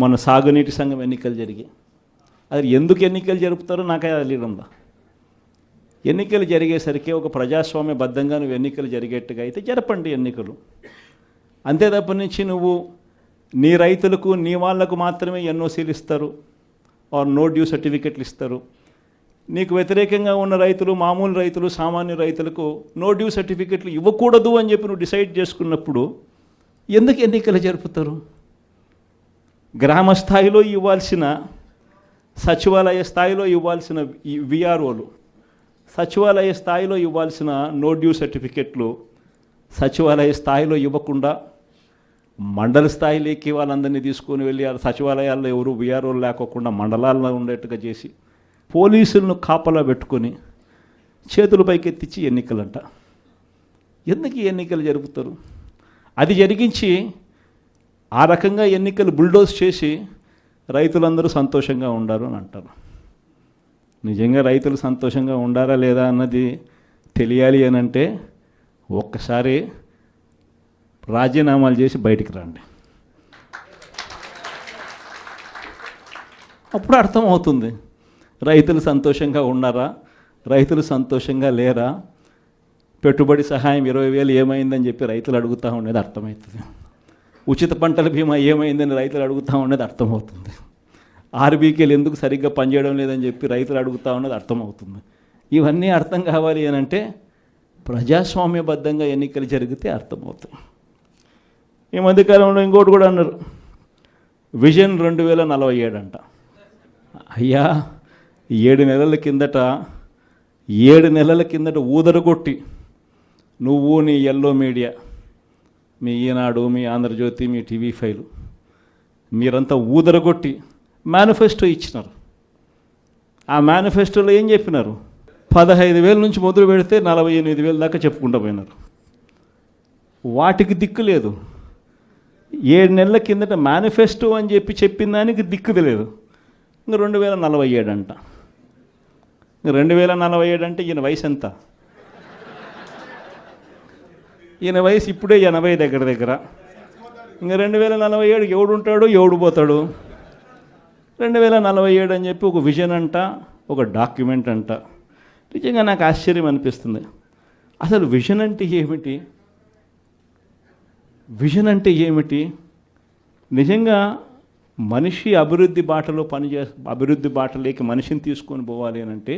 మన సాగునీటి సంఘం ఎన్నికలు జరిగాయి. అది ఎందుకు ఎన్నికలు జరుపుతారో నాకే తెలియడంలా. ఎన్నికలు జరిగేసరికి ఒక ప్రజాస్వామ్యబద్ధంగా నువ్వు ఎన్నికలు జరిగేట్టుగా అయితే జరపండి ఎన్నికలు. అంతే తప్ప నుంచి నువ్వు నీ రైతులకు నీ వాళ్లకు మాత్రమే ఎన్ఓసీలు ఇస్తారు, ఆర్ నో డ్యూ సర్టిఫికెట్లు ఇస్తారు. నీకు వ్యతిరేకంగా ఉన్న రైతులు, మామూలు రైతులు, సామాన్య రైతులకు నో డ్యూ సర్టిఫికెట్లు ఇవ్వకూడదు అని చెప్పి నువ్వు డిసైడ్ చేసుకున్నప్పుడు ఎందుకు ఎన్నికలు జరుపుతారు? గ్రామ స్థాయిలో ఇవ్వాల్సిన, సచివాలయ స్థాయిలో ఇవ్వాల్సిన విఆర్ఓలు, సచివాలయ స్థాయిలో ఇవ్వాల్సిన నో డ్యూ సర్టిఫికెట్లు సచివాలయ స్థాయిలో ఇవ్వకుండా మండల స్థాయిలోకి వాళ్ళందరినీ తీసుకొని వెళ్ళి ఆ సచివాలయాల్లో ఎవరు విఆర్ఓలు లేకోకుండా మండలాల్లో ఉండేట్టుగా చేసి పోలీసులను కాపలా పెట్టుకొని చేతుల పైకెత్తించి ఎన్నికలంట. ఎందుకు ఈ ఎన్నికలు జరుపుతారు? అది జరిగించి ఆ రకంగా ఎన్నికలు బుల్డోజ్ చేసి రైతులందరూ సంతోషంగా ఉండారు అని అంటారు. నిజంగా రైతులు సంతోషంగా ఉండారా లేదా అన్నది తెలియాలి అని అంటే ఒక్కసారి రాజీనామాలు చేసి బయటికి రండి, అప్పుడు అర్థమవుతుంది రైతులు సంతోషంగా ఉన్నారా, రైతులు సంతోషంగా లేరా. పెట్టుబడి సహాయం 20,000 ఏమైందని చెప్పి రైతులు అడుగుతూ ఉండేది అర్థమవుతుంది. ఉచిత పంటల బీమా ఏమైందని రైతులు అడుగుతూ ఉండేది అర్థమవుతుంది. ఆర్బీకేలు ఎందుకు సరిగ్గా పనిచేయడం లేదని చెప్పి రైతులు అడుగుతూ ఉన్నది అర్థమవుతుంది. ఇవన్నీ అర్థం కావాలి అని అంటే ప్రజాస్వామ్యబద్ధంగా ఎన్నికలు జరిగితే అర్థమవుతుంది. ఈ మధ్యకాలంలో ఇంకోటి కూడా అన్నారు, విజన్ 2047 అంట. అయ్యా 7 నెలల కిందట ఊదరగొట్టి నువ్వు, నీ ఎల్లో మీడియా, మీ ఈనాడు, మీ ఆంధ్రజ్యోతి, మీ టీవీ5 మీరంతా ఊదరగొట్టి మేనిఫెస్టో ఇచ్చినారు. ఆ మేనిఫెస్టోలో ఏం చెప్పినారు? 15,000 నుంచి మొదలు పెడితే 48,000 దాకా చెప్పుకుంటూ పోయినారు. వాటికి దిక్కు లేదు. 7 నెలల కిందట మేనిఫెస్టో అని చెప్పి చెప్పిన దానికి దిక్కుది లేదు. ఇంకా 2047 అంట. 2047 అంటే ఈయన వయసు ఎంత? ఈయన వయసు ఇప్పుడే 80 దగ్గర. ఇంకా 2047 ఎవడు ఉంటాడు, ఎవడు పోతాడు? 2047 అని చెప్పి ఒక విజన్ అంట, ఒక డాక్యుమెంట్ అంట. నిజంగా నాకు ఆశ్చర్యం అనిపిస్తుంది. అసలు విజన్ అంటే ఏమిటి? విజన్ అంటే ఏమిటి? నిజంగా మనిషి అభివృద్ధి బాటలో అభివృద్ధి బాటలోకి మనిషిని తీసుకొని పోవాలి అని అంటే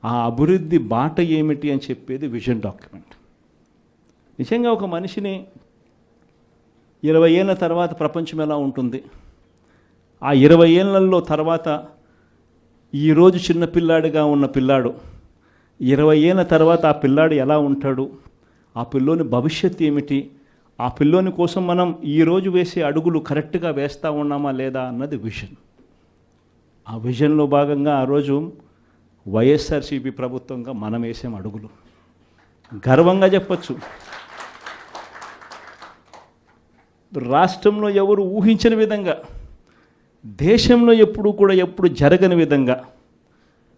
ఆ అభివృద్ధి బాట ఏమిటి అని చెప్పేది విజన్ డాక్యుమెంట్. నిజంగా ఒక మనిషిని 20 ఏళ్ళ తర్వాత ప్రపంచం ఎలా ఉంటుంది, ఆ 20 ఏళ్ళల్లో తర్వాత ఈరోజు చిన్నపిల్లాడిగా ఉన్న పిల్లాడు 20 ఏళ్ళ తర్వాత ఆ పిల్లాడు ఎలా ఉంటాడు, ఆ పిల్లోని భవిష్యత్తు ఏమిటి, ఆ పిల్లోని కోసం మనం ఈరోజు వేసే అడుగులు కరెక్ట్గా వేస్తూ ఉన్నామా లేదా అన్నది విజన్. ఆ విజన్లో భాగంగా ఆ రోజు వైఎస్ఆర్సీపీ ప్రభుత్వంగా మనం వేసాం అడుగులు. గర్వంగా చెప్పచ్చు. రాష్ట్రంలో ఎవరు ఊహించని విధంగా, దేశంలో ఎప్పుడు జరగని విధంగా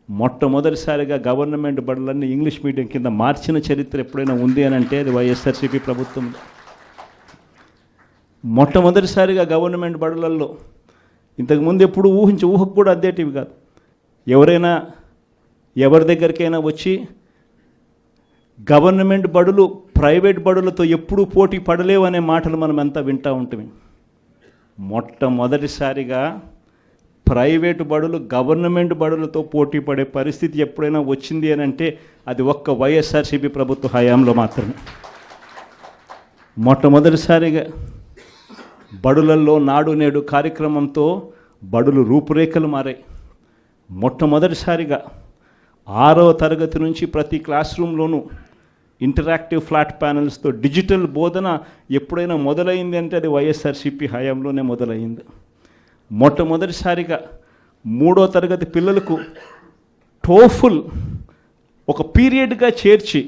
మొట్టమొదటిసారిగా గవర్నమెంట్ బడులన్నీ ఇంగ్లీష్ మీడియం కింద మార్చిన చరిత్ర ఎప్పుడైనా ఉంది అని అంటే అది వైఎస్ఆర్సీపీ ప్రభుత్వం. మొట్టమొదటిసారిగా గవర్నమెంట్ బడులలో ఇంతకుముందు ఎప్పుడు ఊహకు కూడా అద్దేటివి కాదు. ఎవరైనా ఎవరి దగ్గరికైనా వచ్చి గవర్నమెంట్ బడులు ప్రైవేట్ బడులతో ఎప్పుడూ పోటీ పడలేవు అనే మాటలు మనం అంతా వింటూ ఉంటాం. మొట్టమొదటిసారిగా ప్రైవేటు బడులు గవర్నమెంట్ బడులతో పోటీ పడే పరిస్థితి ఎప్పుడైనా వచ్చింది అని అంటే అది ఒక్క వైఎస్ఆర్సీపీ ప్రభుత్వ హయాంలో మాత్రమే. మొట్టమొదటిసారిగా బడులల్లో నాడు నేడు కార్యక్రమంతో బడులు రూపురేఖలు మారాయి. మొట్టమొదటిసారిగా 6వ తరగతి నుంచి ప్రతి క్లాస్ రూమ్లోనూ ఇంటరాక్టివ్ ఫ్లాట్ ప్యానల్స్తో డిజిటల్ బోధన ఎప్పుడైనా మొదలైంది అంటే అది వైఎస్ఆర్సీపీ హయాంలోనే మొదలైంది. మొట్టమొదటిసారిగా 3వ తరగతి పిల్లలకు టోఫుల్ ఒక పీరియడ్గా చేర్చి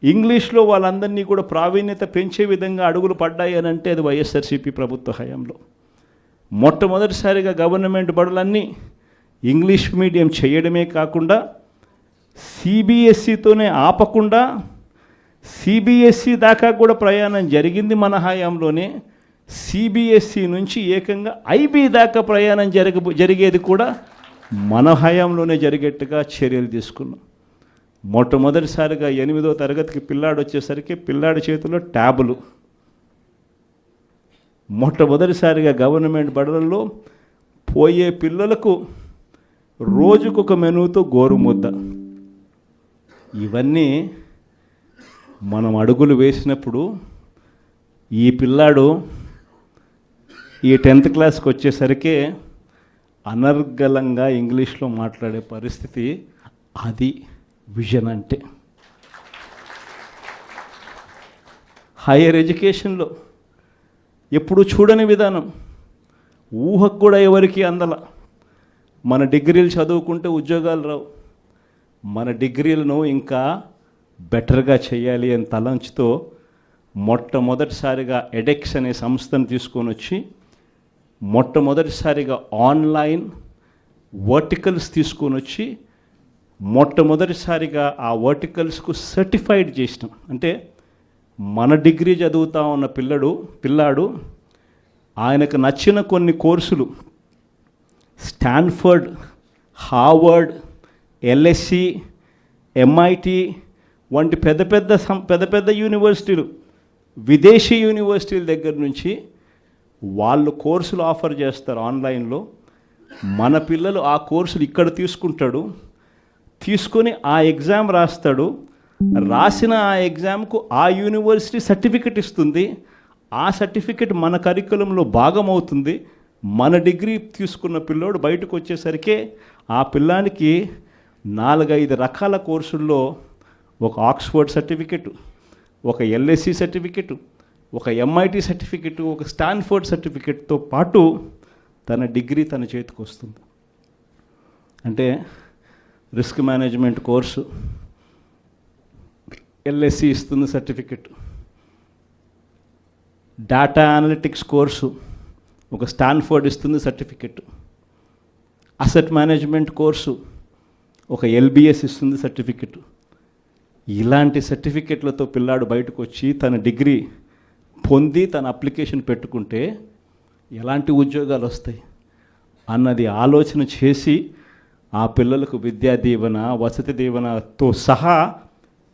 ఇంగ్లీష్లో వాళ్ళందరినీ కూడా ప్రావీణ్యత పెంచే విధంగా అడుగులు పడ్డాయి అని అంటే అది వైఎస్ఆర్సీపీ ప్రభుత్వ హయాంలో. మొట్టమొదటిసారిగా గవర్నమెంట్ బడులన్నీ ఇంగ్లీష్ మీడియం చేయడమే కాకుండా సిబిఎస్ఈతోనే ఆపకుండా సిబిఎస్ఈ దాకా కూడా ప్రయాణం జరిగింది మన హయాంలోనే. సిబిఎస్ఈ నుంచి ఏకంగా ఐబీ దాకా ప్రయాణం జరిగేది కూడా మన హయాంలోనే జరిగేట్టుగా చర్యలు తీసుకున్నాం. మొట్టమొదటిసారిగా 8వ తరగతికి పిల్లాడు వచ్చేసరికి పిల్లాడి చేతిలో ట్యాబులు. మొట్టమొదటిసారిగా గవర్నమెంట్ బడులలో పోయే పిల్లలకు రోజుకొక మెనూతో గోరుముద్ద. ఇవన్నీ మనం అడుగులు వేసినప్పుడు ఈ పిల్లాడు ఈ 10th క్లాస్కి వచ్చేసరికి అనర్గళంగా ఇంగ్లీష్లో మాట్లాడే పరిస్థితి. అది విజన్ అంటే. హైయర్ ఎడ్యుకేషన్లో ఎప్పుడు చూడని విధానం, ఊహకు కూడా ఎవరికి అందల. మన డిగ్రీలు చదువుకుంటే ఉద్యోగాలు రావు, మన డిగ్రీలను ఇంకా బెటర్గా చేయాలి అని తలంచుతో మొట్టమొదటిసారిగా ఎడెక్స్ అనే సంస్థను తీసుకొని వచ్చి మొట్టమొదటిసారిగా ఆన్లైన్ వర్టికల్స్ తీసుకొని వచ్చి మొట్టమొదటిసారిగా ఆ వర్టికల్స్కు సర్టిఫైడ్ చేసినాం. అంటే మన డిగ్రీ చదువుతా ఉన్న పిల్లాడు ఆయనకు నచ్చిన కొన్ని కోర్సులు స్టాన్ఫర్డ్, హార్వర్డ్, ఎల్ఎస్సి, ఎంఐటి వంటి పెద్ద పెద్ద యూనివర్సిటీలు, విదేశీ యూనివర్సిటీల దగ్గర నుంచి వాళ్ళు కోర్సులు ఆఫర్ చేస్తారు ఆన్లైన్లో. మన పిల్లలు ఆ కోర్సులు ఇక్కడ తీసుకొని ఆ ఎగ్జామ్ రాస్తాడు. రాసిన ఆ ఎగ్జామ్కు ఆ యూనివర్సిటీ సర్టిఫికెట్ ఇస్తుంది. ఆ సర్టిఫికెట్ మన కరికులంలో భాగమవుతుంది. మన డిగ్రీ తీసుకున్న పిల్లోడు బయటకు వచ్చేసరికి ఆ పిల్లానికి 4-5 రకాల కోర్సుల్లో ఒక ఆక్స్ఫర్డ్ సర్టిఫికెట్, ఒక ఎల్ఎస్సి సర్టిఫికెట్, ఒక ఎంఐటి సర్టిఫికెట్, ఒక స్టాన్ఫర్డ్ సర్టిఫికెట్తో పాటు తన డిగ్రీ తన చేతికి వస్తుంది. అంటే రిస్క్ మేనేజ్మెంట్ కోర్సు ఎల్ఎస్సి ఇస్తుంది సర్టిఫికెట్, డేటా అనలిటిక్స్ కోర్సు ఒక స్టాన్ఫర్డ్ ఇస్తుంది సర్టిఫికెట్, అసెట్ మేనేజ్మెంట్ కోర్సు ఒక ఎల్బిఎస్ ఇస్తుంది సర్టిఫికెట్. ఇలాంటి సర్టిఫికెట్లతో పిల్లాడు బయటకు వచ్చి తన డిగ్రీ పొంది తన అప్లికేషన్ పెట్టుకుంటే ఎలాంటి ఉద్యోగాలు వస్తాయి అన్నది ఆలోచన చేసి ఆ పిల్లలకు విద్యా దీవెన, వసతి దీవెనతో సహా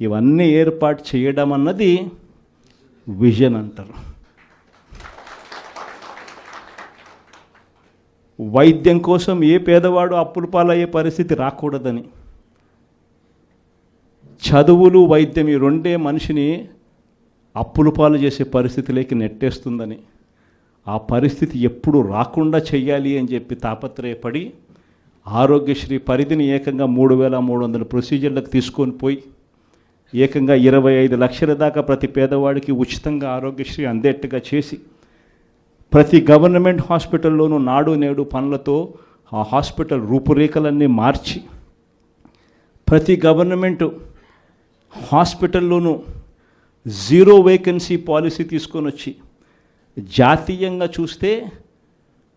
ఇవన్నీ ఏర్పాటు చేయడం అన్నది విజన్ అంటారు. వైద్యం కోసం ఏ పేదవాడు అప్పుల పాలయ్యే పరిస్థితి రాకూడదని, చదువులు వైద్యం ఈ రెండే మనిషిని అప్పుల పాలు చేసే పరిస్థితిలోకి నెట్టేస్తుందని, ఆ పరిస్థితి ఎప్పుడు రాకుండా చెయ్యాలి అని చెప్పి తాపత్రయపడి ఆరోగ్యశ్రీ పరిధిని ఏకంగా 3,300 ప్రొసీజర్లకు తీసుకొని పోయి ఏకంగా 25 లక్షల దాకా ప్రతి పేదవాడికి ఉచితంగా ఆరోగ్యశ్రీ అందేట్టుగా చేసి ప్రతి గవర్నమెంట్ హాస్పిటల్లోనూ నాడు నేడు పనులతో ఆ హాస్పిటల్ రూపురేఖలన్నీ మార్చి ప్రతి గవర్నమెంట్ హాస్పిటల్లోనూ 0 వేకెన్సీ పాలసీ తీసుకొని వచ్చి జాతీయంగా చూస్తే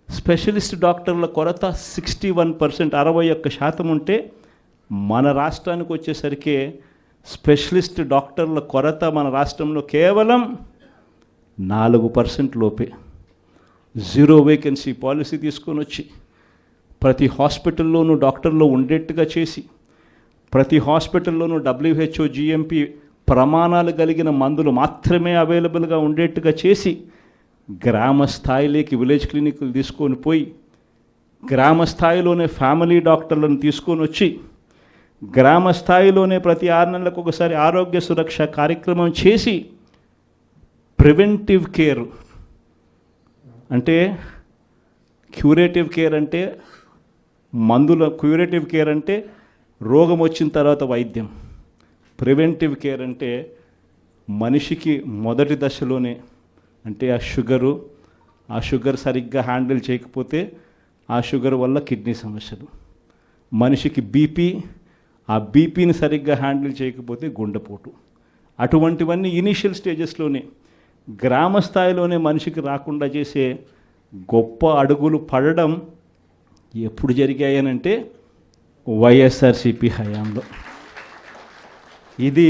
స్పెషలిస్ట్ డాక్టర్ల కొరత 61%, 61% ఉంటే మన రాష్ట్రానికి వచ్చేసరికి స్పెషలిస్ట్ డాక్టర్ల కొరత మన రాష్ట్రంలో కేవలం 4% లోపే. 0 వేకెన్సీ పాలసీ తీసుకొని వచ్చి ప్రతి హాస్పిటల్లోనూ డాక్టర్లు ఉండేట్టుగా చేసి ప్రతి హాస్పిటల్లోనూ WHO GMP ప్రమాణాలు కలిగిన మందులు మాత్రమే అవైలబుల్గా ఉండేట్టుగా చేసి గ్రామ స్థాయిలోకి విలేజ్ క్లినిక్లు తీసుకొని పోయి గ్రామ స్థాయిలోనే ఫ్యామిలీ డాక్టర్లను తీసుకొని వచ్చి గ్రామ స్థాయిలోనే ప్రతి 6 నెలలకు ఒకసారి ఆరోగ్య సురక్ష కార్యక్రమం చేసి ప్రివెంటివ్ కేర్ అంటే క్యూరేటివ్ కేర్ అంటే క్యూరేటివ్ కేర్ అంటే రోగం వచ్చిన తర్వాత వైద్యం. ప్రివెంటివ్ కేర్ అంటే మనిషికి మొదటి దశలోనే అంటే ఆ షుగర్ సరిగ్గా హ్యాండిల్ చేయకపోతే ఆ షుగర్ వల్ల కిడ్నీ సమస్యలు, మనిషికి బీపీ, ఆ బీపీని సరిగ్గా హ్యాండిల్ చేయకపోతే గుండెపోటు, అటువంటివన్నీ ఇనీషియల్ స్టేజెస్లోనే గ్రామ స్థాయిలోనే మనిషికి రాకుండా చేసే గొప్ప అడుగులు పడడం ఎప్పుడు జరిగాయనంటే వైఎస్ఆర్సీపీ హయాంలో. ఇది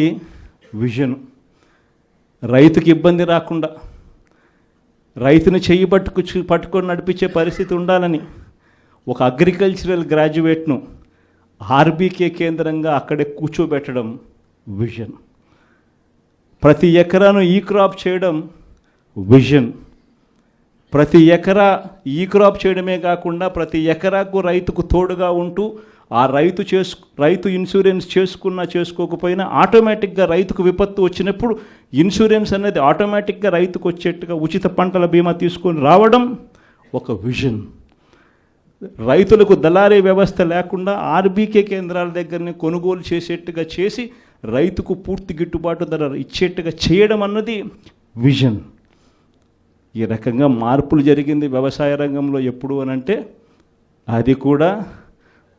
విజన్. రైతుకి ఇబ్బంది రాకుండా రైతును చెయ్యి పట్టుకొని నడిపించే పరిస్థితి ఉండాలని ఒక అగ్రికల్చరల్ గ్రాడ్యుయేట్ను ఆర్బీకే కేంద్రంగా అక్కడే కూర్చోబెట్టడం విజన్. ప్రతి ఎకరాను ఈ క్రాప్ చేయడం విజన్. ప్రతి ఎకరా ఈ క్రాప్ చేయడమే కాకుండా ప్రతి ఎకరాకు రైతుకు తోడుగా ఉంటూ ఆ రైతు ఇన్సూరెన్స్ చేసుకోకపోయినా ఆటోమేటిక్గా రైతుకు విపత్తు వచ్చినప్పుడు ఇన్సూరెన్స్ అనేది ఆటోమేటిక్గా రైతుకు వచ్చేట్టుగా ఉచిత పంటల బీమా తీసుకొని రావడం ఒక విజన్. రైతులకు దళారీ వ్యవస్థ లేకుండా ఆర్బీకే కేంద్రాల దగ్గరనే కొనుగోలు చేసేట్టుగా చేసి రైతుకు పూర్తి గిట్టుబాటు ధర ఇచ్చేట్టుగా చేయడం అన్నది విజన్. ఈ రకంగా మార్పులు జరిగింది వ్యవసాయ రంగంలో ఎప్పుడు అనంటే అది కూడా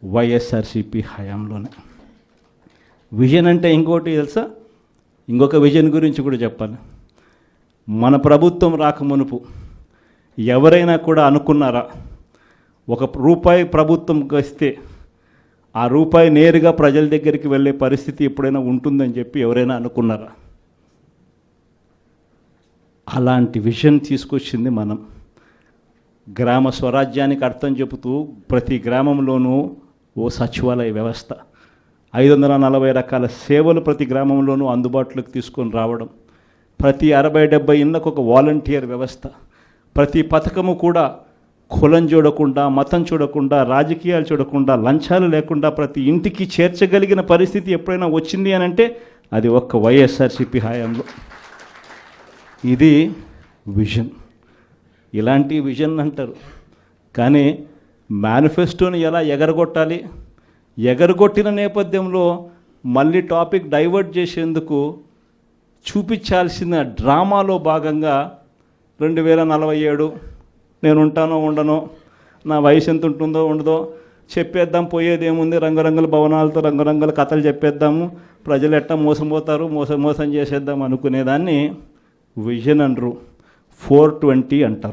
వైఎస్ఆర్సీపీ హయాంలోనే. విజన్ అంటే ఇంకోటి తెలుసా, ఇంకొక విజన్ గురించి కూడా చెప్పాలి. మన ప్రభుత్వం రాకమునుపు ఎవరైనా కూడా అనుకున్నారా ₹1 ప్రభుత్వం వస్తే ఆ రూపాయి నేరుగా ప్రజల దగ్గరికి వెళ్ళే పరిస్థితి ఎప్పుడైనా ఉంటుందని చెప్పి ఎవరైనా అనుకున్నారా? అలాంటి విజన్ తీసుకొచ్చింది మనం. గ్రామ స్వరాజ్యానికి అర్థం చెబుతూ ప్రతి గ్రామంలోనూ ఓ సచివాలయ వ్యవస్థ, 540 రకాల సేవలు ప్రతి గ్రామంలోనూ అందుబాటులోకి తీసుకొని రావడం, ప్రతి 60-70 ఇళ్ళకు ఒక వాలంటీర్ వ్యవస్థ, ప్రతి పథకము కూడా కులం చూడకుండా, మతం చూడకుండా, రాజకీయాలు చూడకుండా, లంచాలు లేకుండా ప్రతి ఇంటికి చేర్చగలిగిన పరిస్థితి ఎప్పుడైనా వచ్చింది అని అంటే అది ఒక్క వైఎస్ఆర్సీపీ హయాంలో. ఇది విజన్. ఇలాంటి విజన్ అంటారు. కానీ మేనిఫెస్టోని ఎలా ఎగరగొట్టాలి, ఎగరగొట్టిన నేపథ్యంలో మళ్ళీ టాపిక్ డైవర్ట్ చేసేందుకు చూపించాల్సిన డ్రామాలో భాగంగా 2047 నేను ఉంటానో ఉండనో, నా వయసు ఎంత ఉంటుందో ఉండదో చెప్పేద్దాం, పోయేది ఏముంది, రంగురంగుల భవనాలతో రంగురంగుల కథలు చెప్పేద్దాము, ప్రజలు ఎట్టా మోసపోతారు, మోసం చేసేద్దాం అనుకునేదాన్ని విజన్ అనరు, 420 అంటారు.